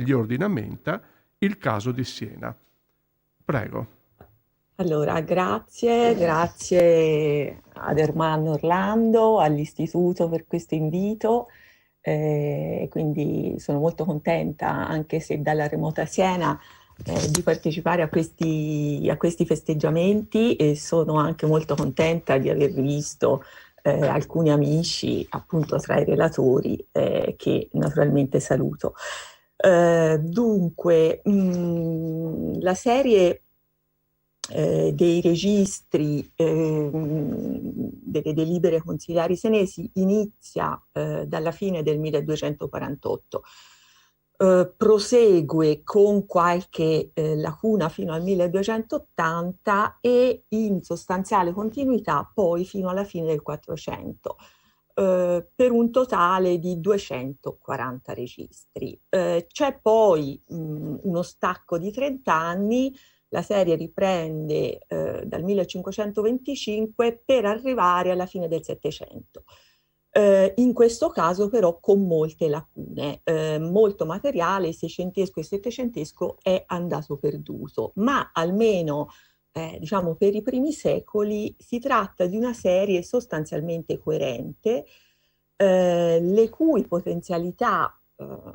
gli ordinamenta il caso di Siena. Prego. Allora, grazie ad Ermanno Orlando, all'Istituto per questo invito. Quindi sono molto contenta, anche se dalla remota Siena, di partecipare a questi festeggiamenti, e sono anche molto contenta di aver visto alcuni amici, appunto, tra i relatori, che naturalmente saluto. Dunque, la serie dei registri delle delibere consiliari senesi inizia dalla fine del 1248, prosegue con qualche lacuna fino al 1280 e in sostanziale continuità poi fino alla fine del 400. Per un totale di 240 registri. C'è poi uno stacco di 30 anni. La serie riprende dal 1525 per arrivare alla fine del Settecento. In questo caso però con molte lacune, molto materiale seicentesco e settecentesco è andato perduto, ma almeno diciamo per i primi secoli si tratta di una serie sostanzialmente coerente, le cui potenzialità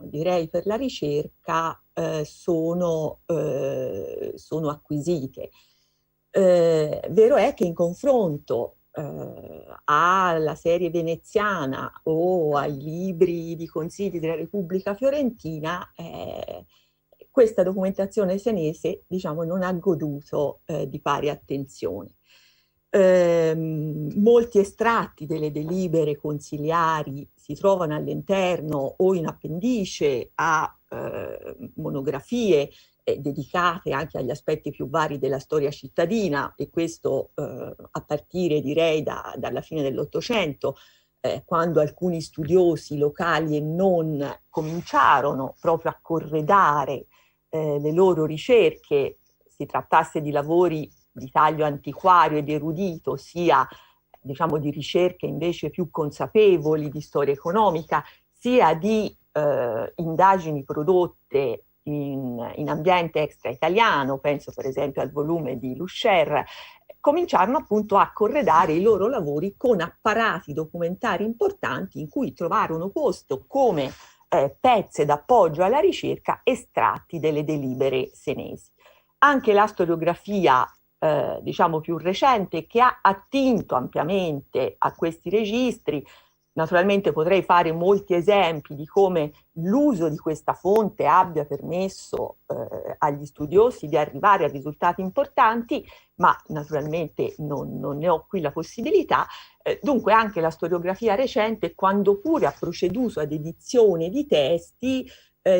direi per la ricerca sono acquisite. Vero è che in confronto alla serie veneziana o ai libri di consigli della Repubblica Fiorentina, questa documentazione senese, diciamo, non ha goduto di pari attenzione. Molti estratti delle delibere consiliari si trovano all'interno o in appendice a monografie dedicate anche agli aspetti più vari della storia cittadina, e questo a partire direi dalla fine dell'Ottocento, quando alcuni studiosi locali e non cominciarono proprio a corredare le loro ricerche, si trattasse di lavori di taglio antiquario ed erudito, sia diciamo di ricerche invece più consapevoli di storia economica, sia di indagini prodotte in ambiente extra italiano, penso per esempio al volume di Luscher, cominciarono appunto a corredare i loro lavori con apparati documentari importanti in cui trovarono posto come pezze d'appoggio alla ricerca estratti delle delibere senesi. Anche la storiografia diciamo più recente, che ha attinto ampiamente a questi registri. Naturalmente potrei fare molti esempi di come l'uso di questa fonte abbia permesso agli studiosi di arrivare a risultati importanti, ma naturalmente non ne ho qui la possibilità. Dunque anche la storiografia recente, quando pure ha proceduto ad edizione di testi,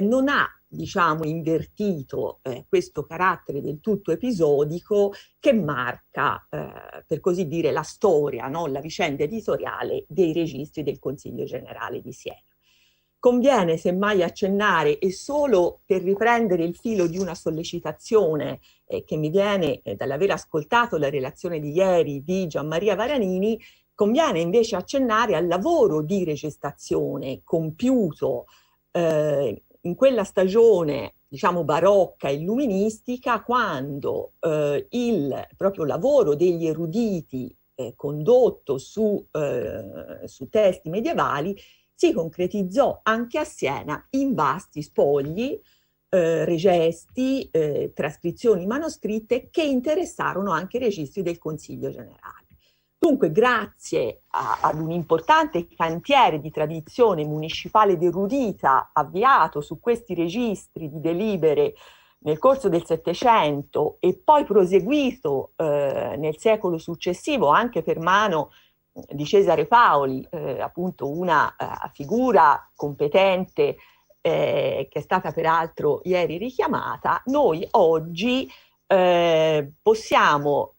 non ha diciamo invertito questo carattere del tutto episodico che marca, per così dire, la storia, no? La vicenda editoriale dei registri del Consiglio Generale di Siena. Conviene semmai accennare, e solo per riprendere il filo di una sollecitazione che mi viene dall'aver ascoltato la relazione di ieri di Gianmaria Varanini, conviene invece accennare al lavoro di regestazione compiuto in quella stagione, diciamo, barocca e illuministica, quando il proprio lavoro degli eruditi condotto su testi medievali si concretizzò anche a Siena in vasti spogli, regesti, trascrizioni manoscritte che interessarono anche i registri del Consiglio Generale. Dunque, grazie ad un importante cantiere di tradizione municipale ed erudita avviato su questi registri di delibere nel corso del Settecento e poi proseguito nel secolo successivo anche per mano di Cesare Paoli, appunto una figura competente che è stata peraltro ieri richiamata, noi oggi possiamo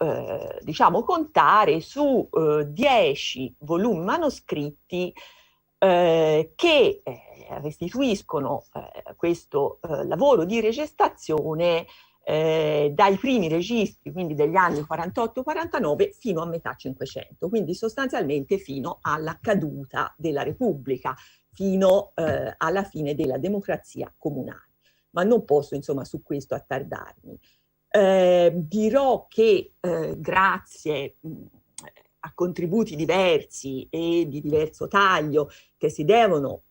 diciamo contare su 10 volumi manoscritti che restituiscono questo lavoro di regestazione dai primi registri, quindi degli anni 48-49 fino a metà 500, quindi sostanzialmente fino alla caduta della Repubblica, fino alla fine della democrazia comunale. ma non posso insomma su questo attardarmi. Dirò che grazie a contributi diversi e di diverso taglio che si devono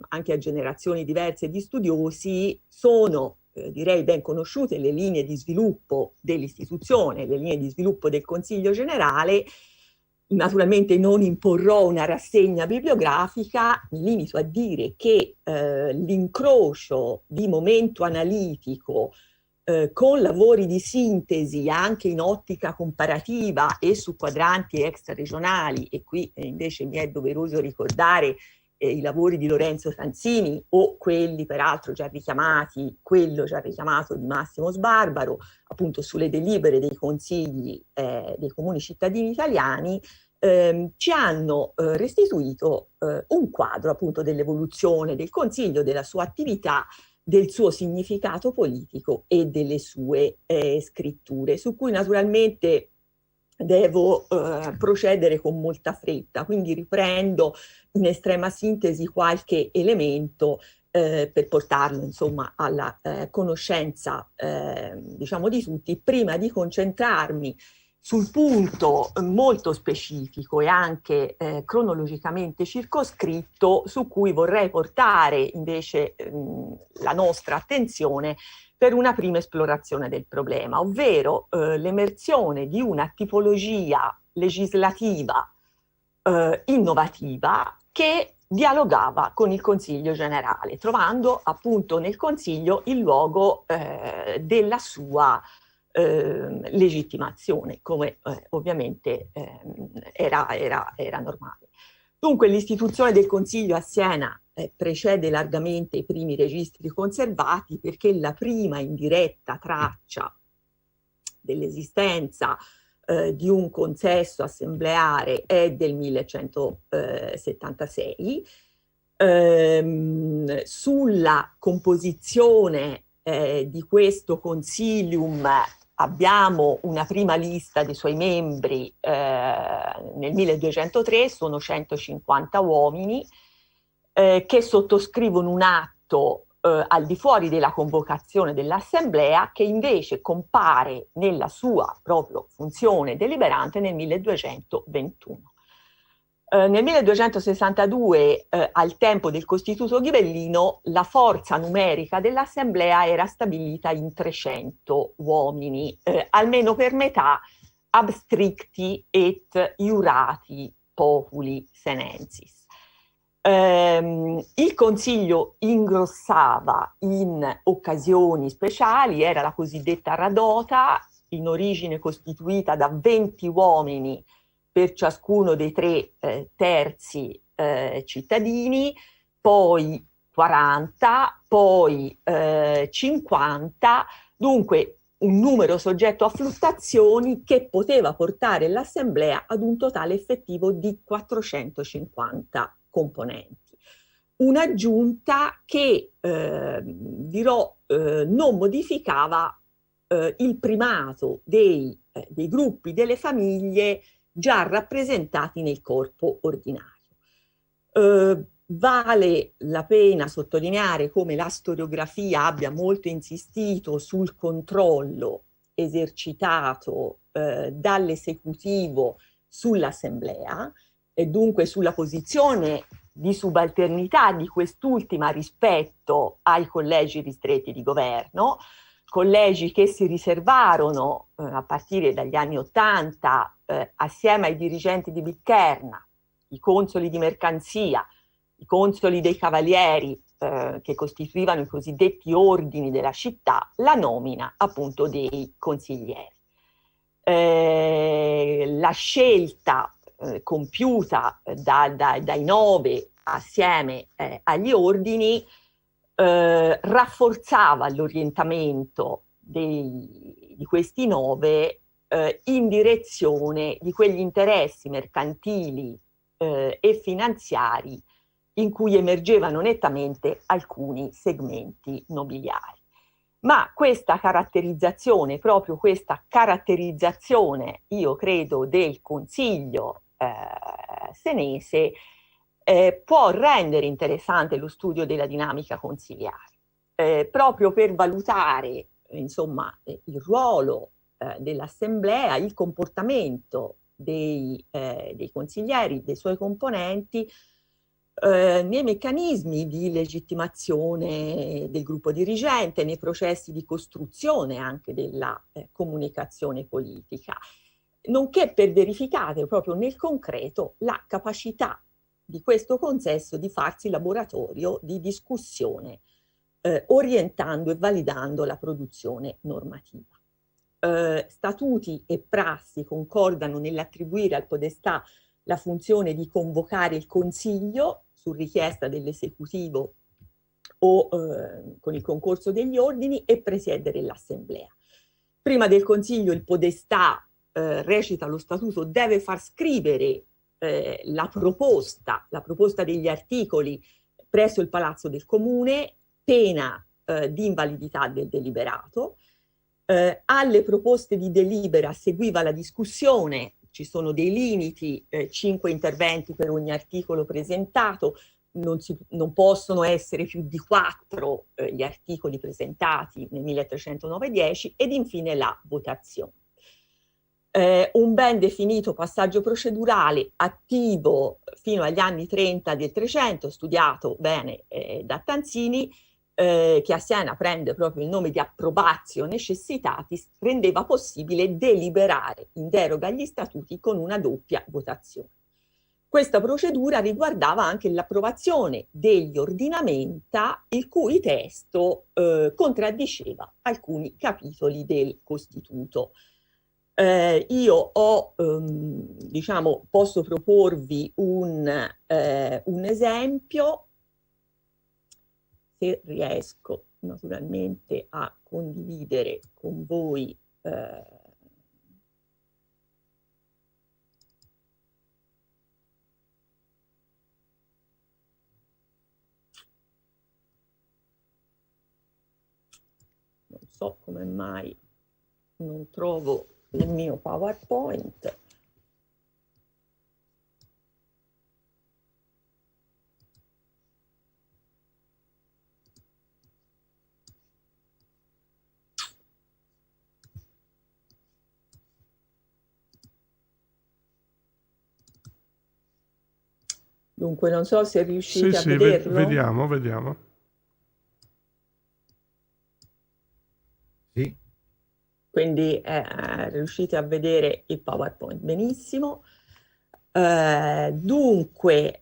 anche a generazioni diverse di studiosi, sono direi ben conosciute le linee di sviluppo dell'istituzione, le linee di sviluppo del Consiglio Generale. Naturalmente non imporrò una rassegna bibliografica, mi limito a dire che l'incrocio di momento analitico con lavori di sintesi anche in ottica comparativa e su quadranti extraregionali, e qui invece mi è doveroso ricordare i lavori di Lorenzo Sanzini o quelli peraltro già richiamati, quello già richiamato di Massimo Sbarbaro, appunto sulle delibere dei consigli dei comuni cittadini italiani, ci hanno restituito un quadro appunto dell'evoluzione del Consiglio, della sua attività, del suo significato politico e delle sue scritture, su cui naturalmente devo procedere con molta fretta, quindi riprendo in estrema sintesi qualche elemento per portarlo insomma alla conoscenza diciamo di tutti, prima di concentrarmi sul punto molto specifico e anche cronologicamente circoscritto su cui vorrei portare invece la nostra attenzione per una prima esplorazione del problema, ovvero l'emersione di una tipologia legislativa innovativa che dialogava con il Consiglio Generale, trovando appunto nel Consiglio il luogo della sua legittimazione, come ovviamente era normale. Dunque l'istituzione del Consiglio a Siena precede largamente i primi registri conservati, perché la prima indiretta traccia dell'esistenza di un consesso assembleare è del 1176. Sulla composizione di questo consilium abbiamo una prima lista dei suoi membri nel 1203, sono 150 uomini che sottoscrivono un atto al di fuori della convocazione dell'assemblea, che invece compare nella sua propria funzione deliberante nel 1221. Nel 1262, al tempo del Costituto Ghibellino, la forza numerica dell'assemblea era stabilita in 300 uomini, almeno per metà abstricti et iurati populi senensis. Il Consiglio ingrossava in occasioni speciali, era la cosiddetta radota, in origine costituita da 20 uomini per ciascuno dei 3 terzi cittadini, poi 40, poi 50, dunque un numero soggetto a fluttuazioni che poteva portare l'Assemblea ad un totale effettivo di 450 componenti. Una giunta che, dirò, non modificava il primato dei gruppi, delle famiglie già rappresentati nel corpo ordinario. Vale la pena sottolineare come la storiografia abbia molto insistito sul controllo esercitato dall'esecutivo sull'assemblea e dunque sulla posizione di subalternità di quest'ultima rispetto ai collegi ristretti di governo, collegi che si riservarono a partire dagli anni '80 assieme ai dirigenti di Pitkerna, i consoli di mercanzia, i consoli dei cavalieri che costituivano i cosiddetti ordini della città, la nomina appunto dei consiglieri. La scelta compiuta dai 9 assieme agli ordini rafforzava l'orientamento di questi 9 in direzione di quegli interessi mercantili e finanziari in cui emergevano nettamente alcuni segmenti nobiliari. Ma questa caratterizzazione, proprio questa caratterizzazione, io credo, del Consiglio senese, può rendere interessante lo studio della dinamica consiliare. proprio per valutare insomma, il ruolo dell'Assemblea, il comportamento dei consiglieri, dei suoi componenti, nei meccanismi di legittimazione del gruppo dirigente, nei processi di costruzione anche della comunicazione politica, nonché per verificare proprio nel concreto la capacità di questo consesso di farsi laboratorio di discussione, orientando e validando la produzione normativa. Statuti e prassi concordano nell'attribuire al Podestà la funzione di convocare il Consiglio su richiesta dell'esecutivo o con il concorso degli ordini e presiedere l'Assemblea. Prima del Consiglio il Podestà, recita lo Statuto, deve far scrivere la proposta degli articoli presso il Palazzo del Comune, pena di invalidità del deliberato. Alle proposte di delibera seguiva la discussione, ci sono dei limiti, 5 interventi per ogni articolo presentato, non possono essere più di 4 gli articoli presentati nel 1309-10 ed infine la votazione. Un ben definito passaggio procedurale attivo fino agli anni 30 del 300, studiato bene da Tanzini, che a Siena prende proprio il nome di approbatio necessitatis, rendeva possibile deliberare in deroga agli statuti con una doppia votazione. Questa procedura riguardava anche l'approvazione degli ordinamenta il cui testo contraddiceva alcuni capitoli del Costituto. Io ho, diciamo, posso proporvi un esempio, se riesco naturalmente a condividere con voi non so come mai non trovo il mio PowerPoint. Dunque, non so se riuscite a vederlo. Vediamo. Sì. Quindi riuscite a vedere il PowerPoint benissimo. Dunque,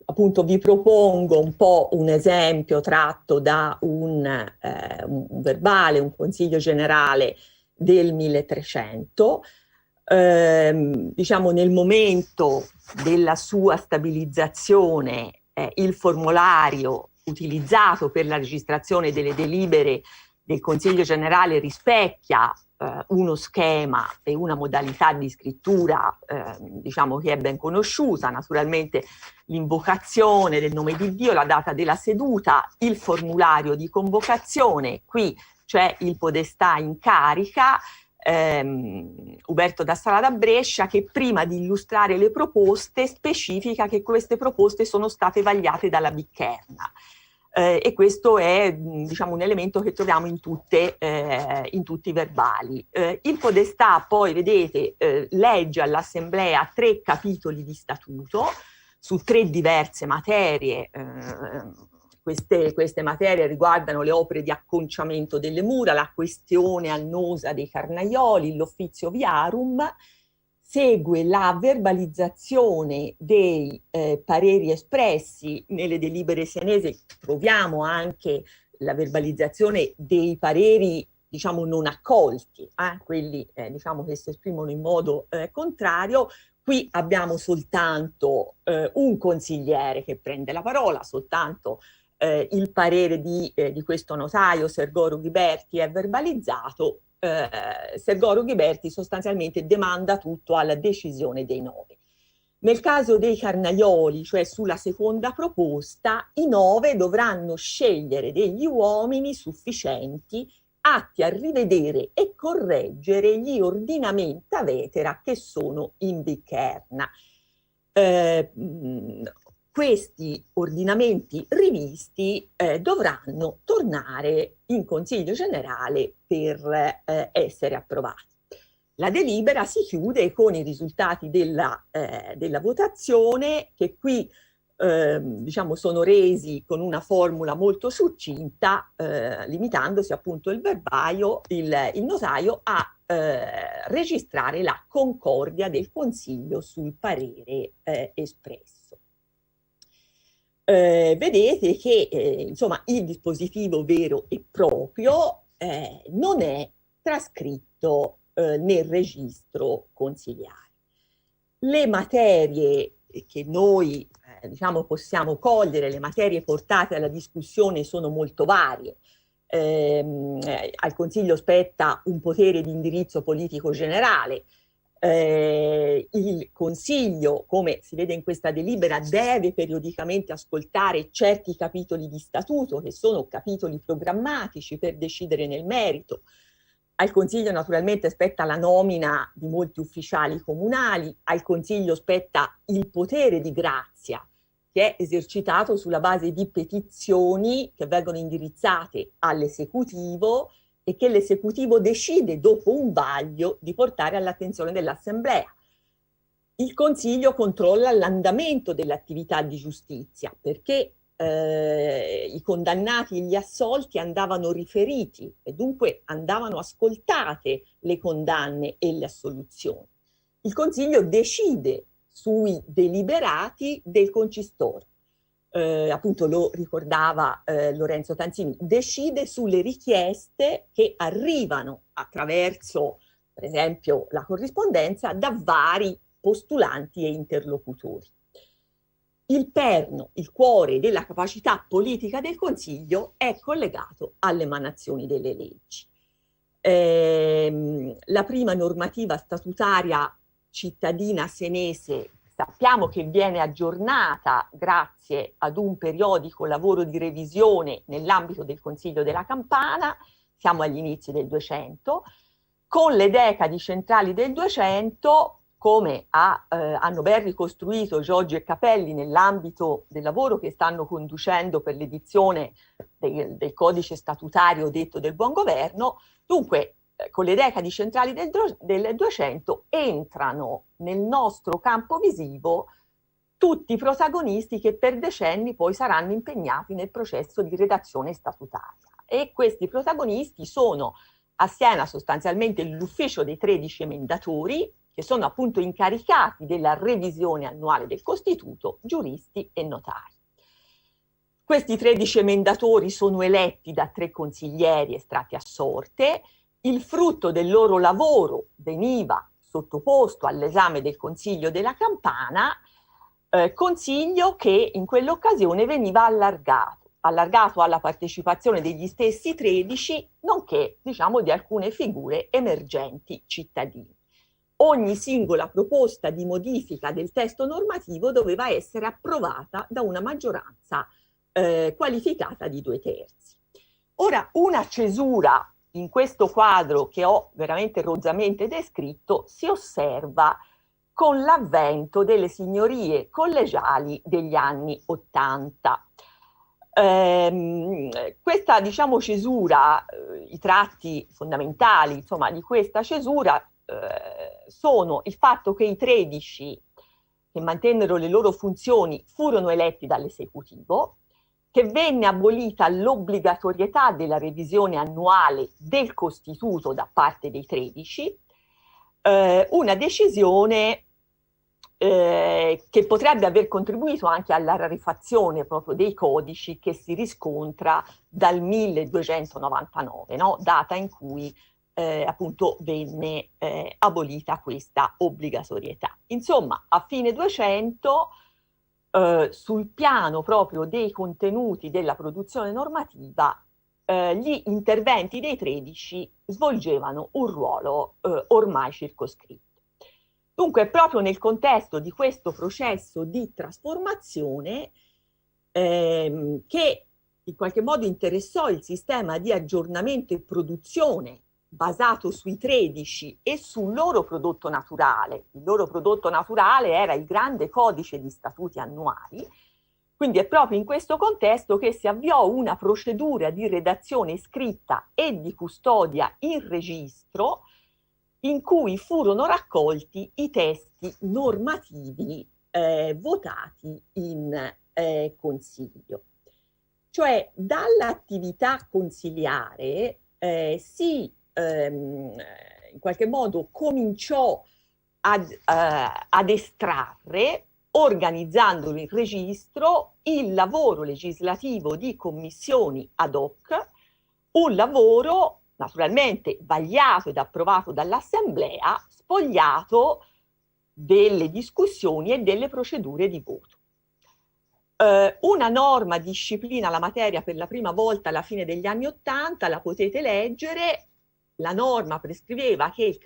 appunto vi propongo un po' un esempio tratto da un verbale, un consiglio generale del 1300. Diciamo nel momento della sua stabilizzazione il formulario utilizzato per la registrazione delle delibere del Consiglio generale rispecchia uno schema e una modalità di scrittura diciamo che è ben conosciuta, naturalmente l'invocazione del nome di Dio, la data della seduta, il formulario di convocazione, qui c'è il Podestà in carica, Uberto da Sala da Brescia, che prima di illustrare le proposte specifica che queste proposte sono state vagliate dalla Biccherna. E questo è diciamo un elemento che troviamo in tutti i verbali. Il Podestà poi, vedete, legge all'Assemblea 3 capitoli di statuto su 3 diverse materie. Queste materie riguardano le opere di acconciamento delle mura, la questione annosa dei carnaioli, l'officio viarum. Segue la verbalizzazione dei pareri espressi nelle delibere senesi, troviamo anche la verbalizzazione dei pareri diciamo non accolti, quelli diciamo che si esprimono in modo contrario. Qui abbiamo soltanto un consigliere che prende la parola, soltanto il parere di questo notaio Sergoro Ghiberti è verbalizzato. Sergoro Ghiberti sostanzialmente demanda tutto alla decisione dei 9. Nel caso dei carnaioli, cioè sulla seconda proposta, i 9 dovranno scegliere degli uomini sufficienti atti a rivedere e correggere gli ordinamenta vetera che sono in Biccherna. questi ordinamenti rivisti dovranno tornare in Consiglio generale per essere approvati. La delibera si chiude con i risultati della votazione, che qui diciamo sono resi con una formula molto succinta, limitandosi appunto il notaio a registrare la concordia del Consiglio sul parere espresso. Vedete che insomma il dispositivo vero e proprio non è trascritto nel registro consiliare. Le materie che noi diciamo possiamo cogliere, le materie portate alla discussione sono molto varie. Al Consiglio spetta un potere di indirizzo politico generale. Il Consiglio, come si vede in questa delibera, deve periodicamente ascoltare certi capitoli di statuto, che sono capitoli programmatici, per decidere nel merito. Al Consiglio naturalmente spetta la nomina di molti ufficiali comunali, al Consiglio spetta il potere di grazia, che è esercitato sulla base di petizioni che vengono indirizzate all'esecutivo e che l'esecutivo decide dopo un vaglio di portare all'attenzione dell'Assemblea. Il Consiglio controlla l'andamento dell'attività di giustizia, perché i condannati e gli assolti andavano riferiti e dunque andavano ascoltate le condanne e le assoluzioni. Il Consiglio decide sui deliberati del concistore. Appunto lo ricordava Lorenzo Tanzini, decide sulle richieste che arrivano attraverso, per esempio, la corrispondenza da vari postulanti e interlocutori. Il perno, il cuore della capacità politica del Consiglio è collegato alle emanazioni delle leggi. La prima normativa statutaria cittadina senese sappiamo che viene aggiornata grazie ad un periodico lavoro di revisione nell'ambito del Consiglio della Campana, siamo agli inizi del 200, con le decadi centrali del 200, come hanno ben ricostruito Giorgio e Capelli nell'ambito del lavoro che stanno conducendo per l'edizione del codice statutario detto del buon governo. Dunque, con le decadi centrali del 200 entrano nel nostro campo visivo tutti i protagonisti che per decenni poi saranno impegnati nel processo di redazione statutaria. E questi protagonisti sono a Siena sostanzialmente l'ufficio dei 13 emendatori, che sono appunto incaricati della revisione annuale del Costituto, giuristi e notari. Questi 13 emendatori sono eletti da 3 consiglieri estratti a sorte. Il frutto del loro lavoro veniva sottoposto all'esame del Consiglio della Campana, consiglio che in quell'occasione veniva allargato alla partecipazione degli stessi 13, nonché, diciamo, di alcune figure emergenti cittadine. Ogni singola proposta di modifica del testo normativo doveva essere approvata da una maggioranza qualificata di 2/3. Ora, una cesura in questo quadro che ho veramente rozzamente descritto si osserva con l'avvento delle signorie collegiali degli anni '80. Questa, diciamo, cesura, i tratti fondamentali, insomma, di questa cesura sono il fatto che i 13 che mantennero le loro funzioni furono eletti dall'esecutivo, che venne abolita l'obbligatorietà della revisione annuale del Costituto da parte dei 13, una decisione che potrebbe aver contribuito anche alla rarefazione proprio dei codici che si riscontra dal 1299, no? Data in cui appunto venne abolita questa obbligatorietà. Insomma, a fine 200, sul piano proprio dei contenuti della produzione normativa, gli interventi dei 13 svolgevano un ruolo ormai circoscritto. Dunque, proprio nel contesto di questo processo di trasformazione che in qualche modo interessò il sistema di aggiornamento e produzione basato sui 13 e sul loro prodotto naturale. Il loro prodotto naturale era il grande codice di statuti annuali. Quindi è proprio in questo contesto che si avviò una procedura di redazione scritta e di custodia in registro, in cui furono raccolti i testi normativi votati in consiglio. Cioè dall'attività consiliare in qualche modo cominciò ad estrarre, organizzandolo in registro, il lavoro legislativo di commissioni ad hoc, un lavoro naturalmente vagliato ed approvato dall'Assemblea, spogliato delle discussioni e delle procedure di voto. Una norma disciplina la materia per la prima volta alla fine degli anni '80, la potete leggere. La norma prescriveva che il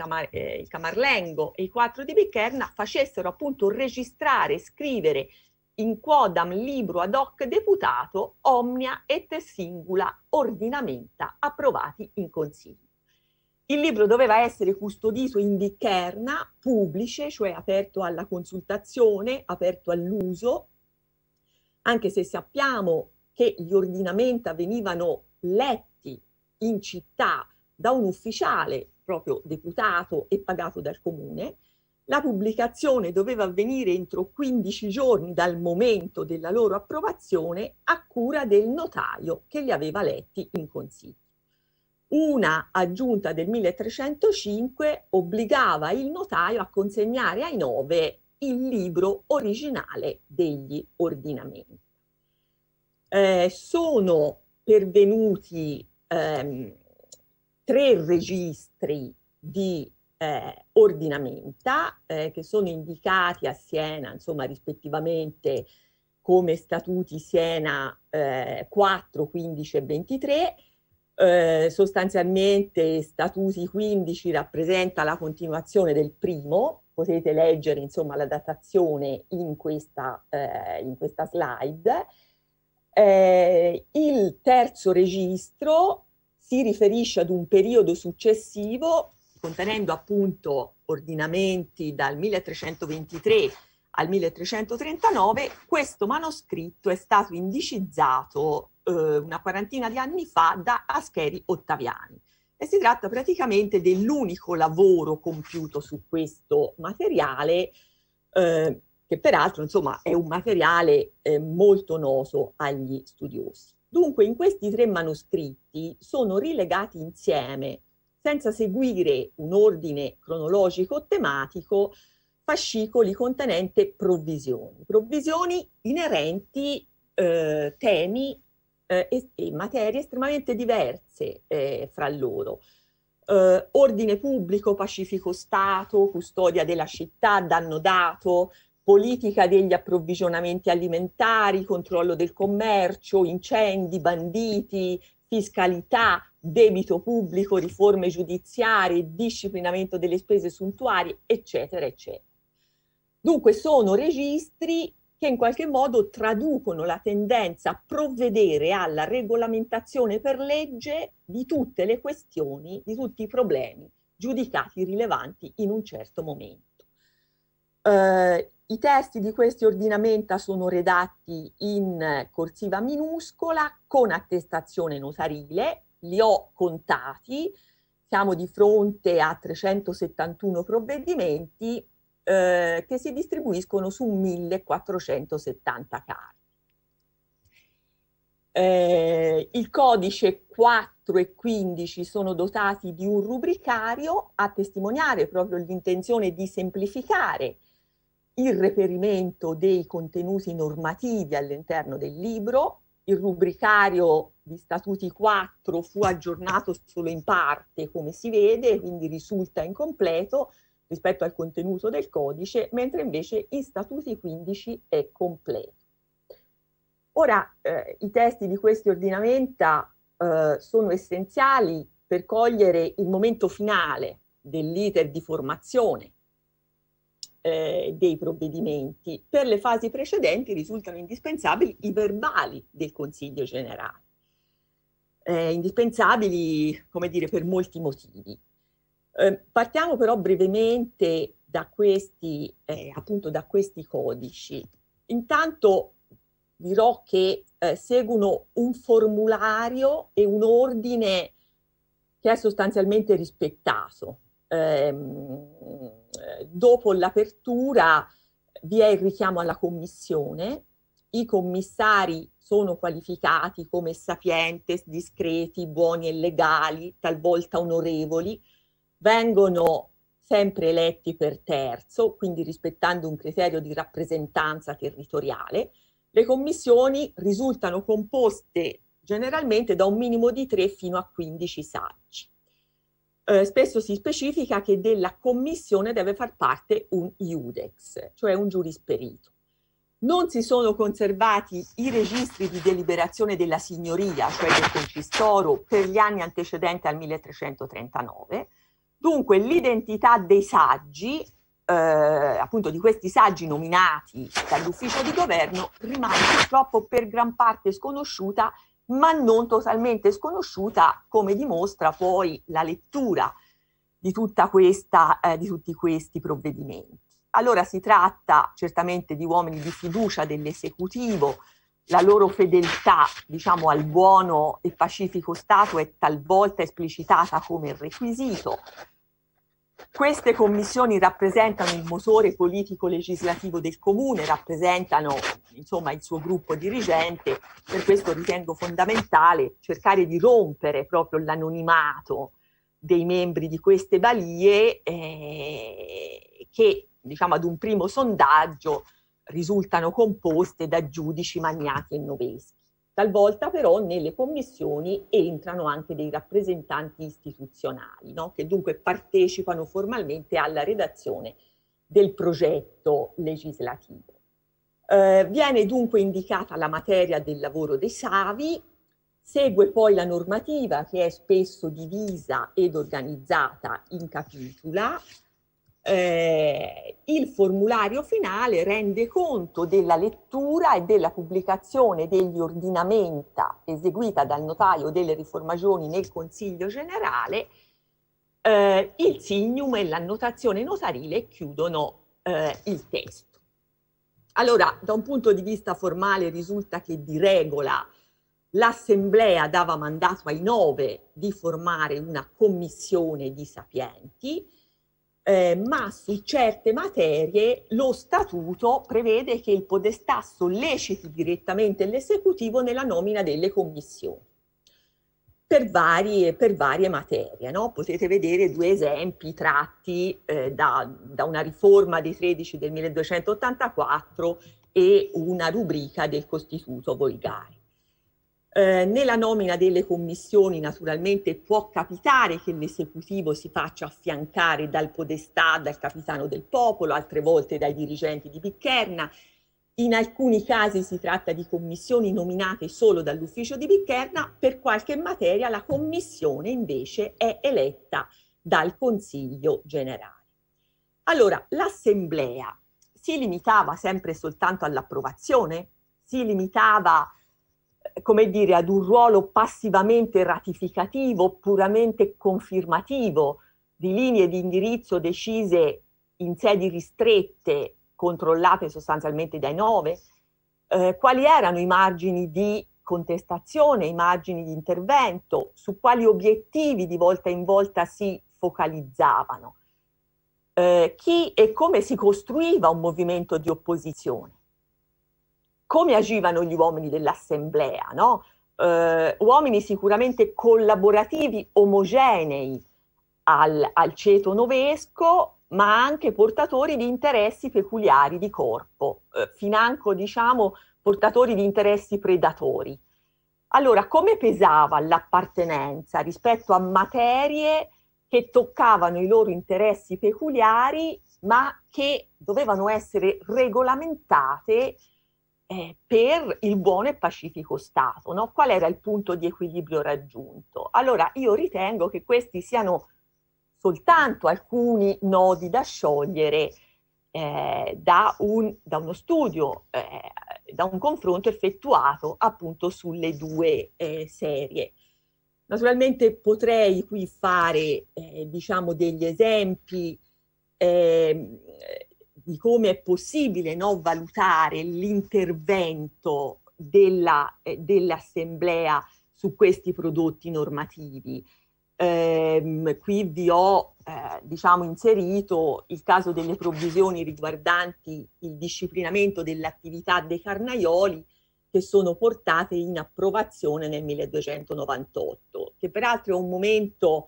Camarlengo e i 4 di Picherna facessero appunto registrare e scrivere in quodam libro ad hoc deputato omnia et singula ordinamenta approvati in consiglio. Il libro doveva essere custodito in Picherna, pubblice, cioè aperto alla consultazione, aperto all'uso, anche se sappiamo che gli ordinamenta venivano letti in città da un ufficiale, proprio deputato e pagato dal comune. La pubblicazione doveva avvenire entro 15 giorni dal momento della loro approvazione, a cura del notaio che li aveva letti in consiglio. Una aggiunta del 1305 obbligava il notaio a consegnare ai 9 il libro originale degli ordinamenti. Sono pervenuti 3 registri di ordinamenta che sono indicati a Siena, insomma, rispettivamente come Statuti Siena 4, 15 e 23. Sostanzialmente Statuti 15 rappresenta la continuazione del primo, potete leggere insomma la datazione in questa slide. Il terzo registro si riferisce ad un periodo successivo, contenendo appunto ordinamenti dal 1323 al 1339. Questo manoscritto è stato indicizzato una quarantina di anni fa da Ascheri Ottaviani e si tratta praticamente dell'unico lavoro compiuto su questo materiale, che peraltro insomma è un materiale molto noto agli studiosi. Dunque in questi 3 manoscritti sono rilegati insieme, senza seguire un ordine cronologico o tematico, fascicoli contenenti provvisioni inerenti temi e materie estremamente diverse fra loro. Ordine pubblico, pacifico Stato, custodia della città, danno dato, politica degli approvvigionamenti alimentari, controllo del commercio, incendi, banditi, fiscalità, debito pubblico, riforme giudiziarie, disciplinamento delle spese suntuarie, eccetera, eccetera. Dunque sono registri che in qualche modo traducono la tendenza a provvedere alla regolamentazione per legge di tutte le questioni, di tutti i problemi giudicati rilevanti in un certo momento. I testi di questi ordinamenta sono redatti in corsiva minuscola con attestazione notarile, li ho contati, siamo di fronte a 371 provvedimenti che si distribuiscono su 1470 carte. Il codice 4 e 15 sono dotati di un rubricario a testimoniare proprio l'intenzione di semplificare il reperimento dei contenuti normativi all'interno del libro. Il rubricario di Statuti 4 fu aggiornato solo in parte, come si vede, quindi risulta incompleto rispetto al contenuto del codice, mentre invece in Statuti 15 è completo. Ora, i testi di questi ordinamenta sono essenziali per cogliere il momento finale dell'iter di formazione dei provvedimenti. Per le fasi precedenti risultano indispensabili i verbali del Consiglio Generale. Indispensabili, come dire, per molti motivi. Partiamo però brevemente da questi, appunto da questi codici. Intanto dirò che seguono un formulario e un ordine che è sostanzialmente rispettato. Dopo l'apertura vi è il richiamo alla commissione, i commissari sono qualificati come sapientes, discreti, buoni e legali, talvolta onorevoli, vengono sempre eletti per terzo, quindi rispettando un criterio di rappresentanza territoriale. Le commissioni risultano composte generalmente da un minimo di 3 fino a 15 saggi. Spesso si specifica che della commissione deve far parte un iudex, cioè un giurisperito. Non si sono conservati i registri di deliberazione della signoria, cioè del concistoro, per gli anni antecedenti al 1339. Dunque l'identità dei saggi, appunto di questi saggi nominati dall'ufficio di governo, rimane purtroppo per gran parte sconosciuta, ma non totalmente sconosciuta, come dimostra poi la lettura di tutta questa, di tutti questi provvedimenti. Allora si tratta certamente di uomini di fiducia dell'esecutivo, la loro fedeltà, diciamo, al buono e pacifico Stato è talvolta esplicitata come requisito. Queste commissioni rappresentano il motore politico-legislativo del comune, rappresentano insomma il suo gruppo dirigente, per questo ritengo fondamentale cercare di rompere proprio l'anonimato dei membri di queste balie che diciamo ad un primo sondaggio risultano composte da giudici magnati e noveschi. Talvolta però nelle commissioni entrano anche dei rappresentanti istituzionali, no? Che dunque partecipano formalmente alla redazione del progetto legislativo. Viene dunque indicata la materia del lavoro dei savi, segue poi la normativa che è spesso divisa ed organizzata in capitula. Il formulario finale rende conto della lettura e della pubblicazione degli ordinamenta eseguita dal notaio delle riformagioni nel Consiglio Generale. Il signum e l'annotazione notarile chiudono il testo. Allora, da un punto di vista formale risulta che di regola l'Assemblea dava mandato ai 9 di formare una commissione di sapienti, ma su certe materie lo statuto prevede che il podestà solleciti direttamente l'esecutivo nella nomina delle commissioni per varie materie, no? Potete vedere 2 esempi tratti da una riforma dei 13 del 1284 e una rubrica del Costituto Volgare. Nella nomina delle commissioni naturalmente può capitare che l'esecutivo si faccia affiancare dal podestà, dal capitano del popolo, altre volte dai dirigenti di Biccherna. In alcuni casi si tratta di commissioni nominate solo dall'ufficio di Biccherna, per qualche materia la commissione invece è eletta dal Consiglio Generale. Allora, l'Assemblea si limitava sempre soltanto all'approvazione? Si limitava come dire, ad un ruolo passivamente ratificativo, puramente confermativo di linee di indirizzo decise in sedi ristrette, controllate sostanzialmente dai 9? Quali erano i margini di contestazione, i margini di intervento, su quali obiettivi di volta in volta si focalizzavano? Chi e come si costruiva un movimento di opposizione? Come agivano gli uomini dell'assemblea, no? Uomini sicuramente collaborativi, omogenei al ceto novesco, ma anche portatori di interessi peculiari di corpo, financo diciamo portatori di interessi predatori. Allora, come pesava l'appartenenza rispetto a materie che toccavano i loro interessi peculiari, ma che dovevano essere regolamentate per il buono e pacifico Stato, no? Qual era il punto di equilibrio raggiunto? Allora, io ritengo che questi siano soltanto alcuni nodi da sciogliere da uno studio, da un confronto effettuato appunto sulle 2 serie. Naturalmente potrei qui fare diciamo degli esempi di come è possibile, no, valutare l'intervento dell'assemblea su questi prodotti normativi. Qui vi ho diciamo inserito il caso delle provvisioni riguardanti il disciplinamento dell'attività dei carnaioli, che sono portate in approvazione nel 1298, che peraltro è un momento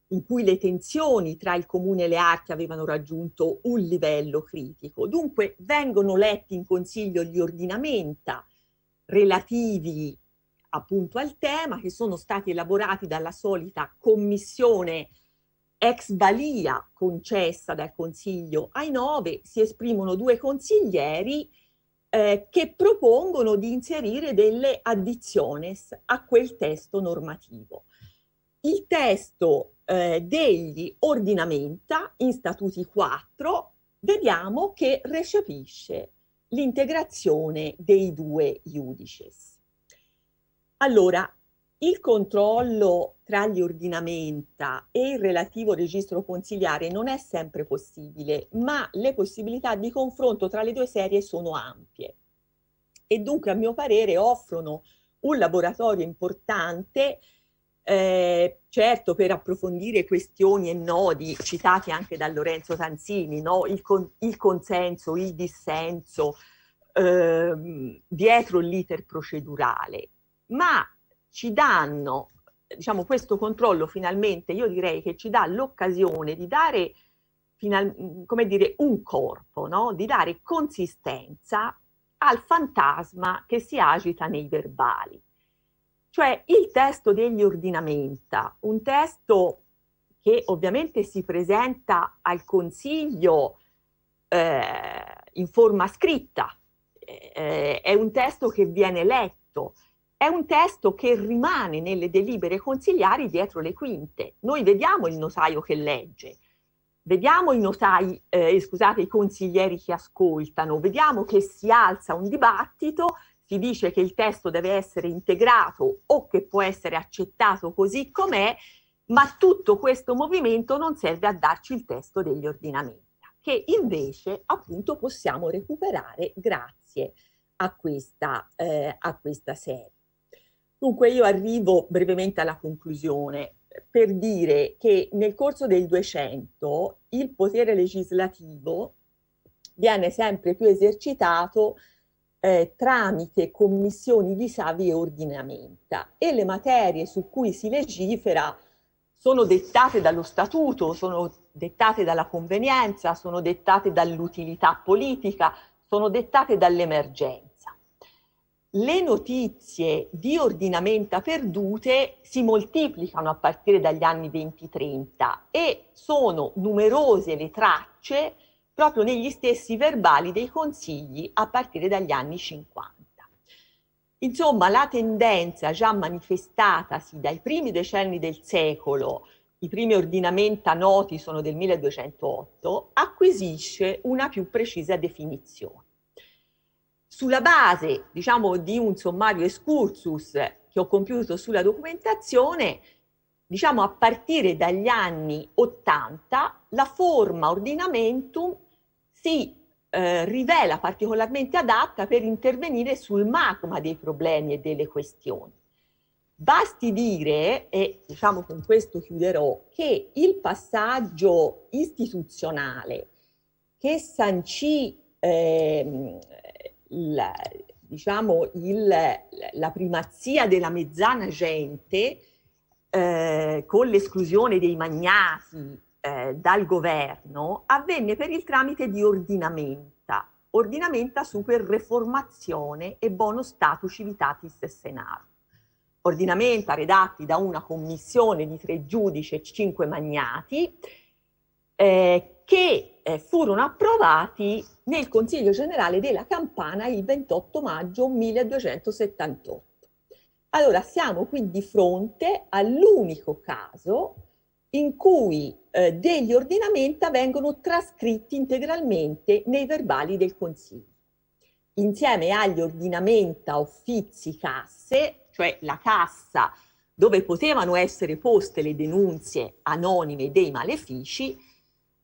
in cui le tensioni tra il comune e le arti avevano raggiunto un livello critico. Dunque vengono letti in consiglio gli ordinamenta relativi appunto al tema, che sono stati elaborati dalla solita commissione ex balia concessa dal Consiglio ai 9, si esprimono 2 consiglieri che propongono di inserire delle additiones a quel testo normativo. Il testo degli ordinamenta in Statuti 4 vediamo che recepisce l'integrazione dei 2 iudices. Allora, il controllo tra gli ordinamenta e il relativo registro consiliare non è sempre possibile, ma le possibilità di confronto tra le 2 serie sono ampie e dunque a mio parere offrono un laboratorio importante, certo per approfondire questioni e nodi citati anche da Lorenzo Tanzini, no? Il consenso, il dissenso, dietro l'iter procedurale, ma ci danno, diciamo, questo controllo finalmente, io direi che ci dà l'occasione di dare, come dire, un corpo, no? Di dare consistenza al fantasma che si agita nei verbali. Cioè il testo degli ordinamenta, un testo che ovviamente si presenta al Consiglio in forma scritta, è un testo che viene letto, è un testo che rimane nelle delibere consiliari dietro le quinte. Noi vediamo il notaio che legge, vediamo i notai, scusate, i consiglieri che ascoltano, vediamo che si alza un dibattito, si dice che il testo deve essere integrato o che può essere accettato così com'è, ma tutto questo movimento non serve a darci il testo degli ordinamenta, che invece appunto possiamo recuperare grazie a questa serie. Dunque io arrivo brevemente alla conclusione per dire che nel corso del 200 il potere legislativo viene sempre più esercitato tramite commissioni di savi e ordinamenta, e le materie su cui si legifera sono dettate dallo statuto, sono dettate dalla convenienza, sono dettate dall'utilità politica, sono dettate dall'emergenza. Le notizie di ordinamenta perdute si moltiplicano a partire dagli anni 20-30 e sono numerose le tracce proprio negli stessi verbali dei consigli a partire dagli anni 50. Insomma, la tendenza già manifestatasi dai primi decenni del secolo, i primi ordinamenta noti sono del 1208, acquisisce una più precisa definizione. Sulla base, diciamo, di un sommario excursus che ho compiuto sulla documentazione, diciamo a partire dagli anni 80, la forma ordinamentum si rivela particolarmente adatta per intervenire sul magma dei problemi e delle questioni. Basti dire, e diciamo con questo chiuderò, che il passaggio istituzionale che sancì la primazia della mezzana gente con l'esclusione dei magnati dal governo avvenne per il tramite di ordinamenta super reformazione e bono status civitatis senarum. Ordinamenta redatti da una commissione di 3 giudici e 5 magnati che furono approvati nel Consiglio Generale della Campana il 28 maggio 1278. Allora siamo qui di fronte all'unico caso in cui degli ordinamenta vengono trascritti integralmente nei verbali del Consiglio, insieme agli ordinamenta uffizi casse, cioè la cassa dove potevano essere poste le denunzie anonime dei malefici,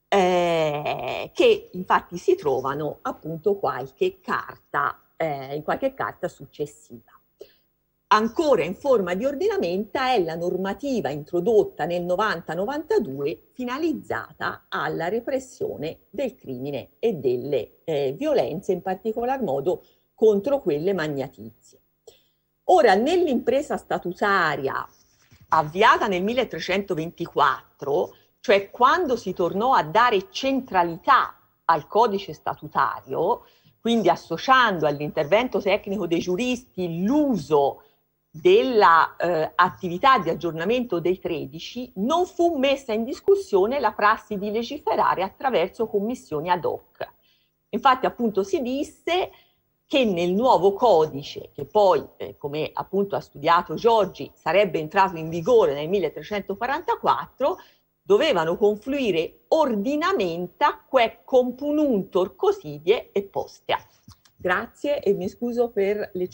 che infatti si trovano appunto qualche carta carta successiva. Ancora in forma di ordinamenta è la normativa introdotta nel 90-92 finalizzata alla repressione del crimine e delle violenze, in particolar modo contro quelle magnatizie. Ora, nell'impresa statutaria avviata nel 1324, cioè quando si tornò a dare centralità al codice statutario, quindi associando all'intervento tecnico dei giuristi l'uso della attività di aggiornamento dei 13, non fu messa in discussione la prassi di legiferare attraverso commissioni ad hoc. Infatti appunto si disse che nel nuovo codice, che poi, come appunto ha studiato Giorgi, sarebbe entrato in vigore nel 1344, dovevano confluire ordinamenta quae compununtur cosidie e postea. Grazie e mi scuso per l'eccessivo.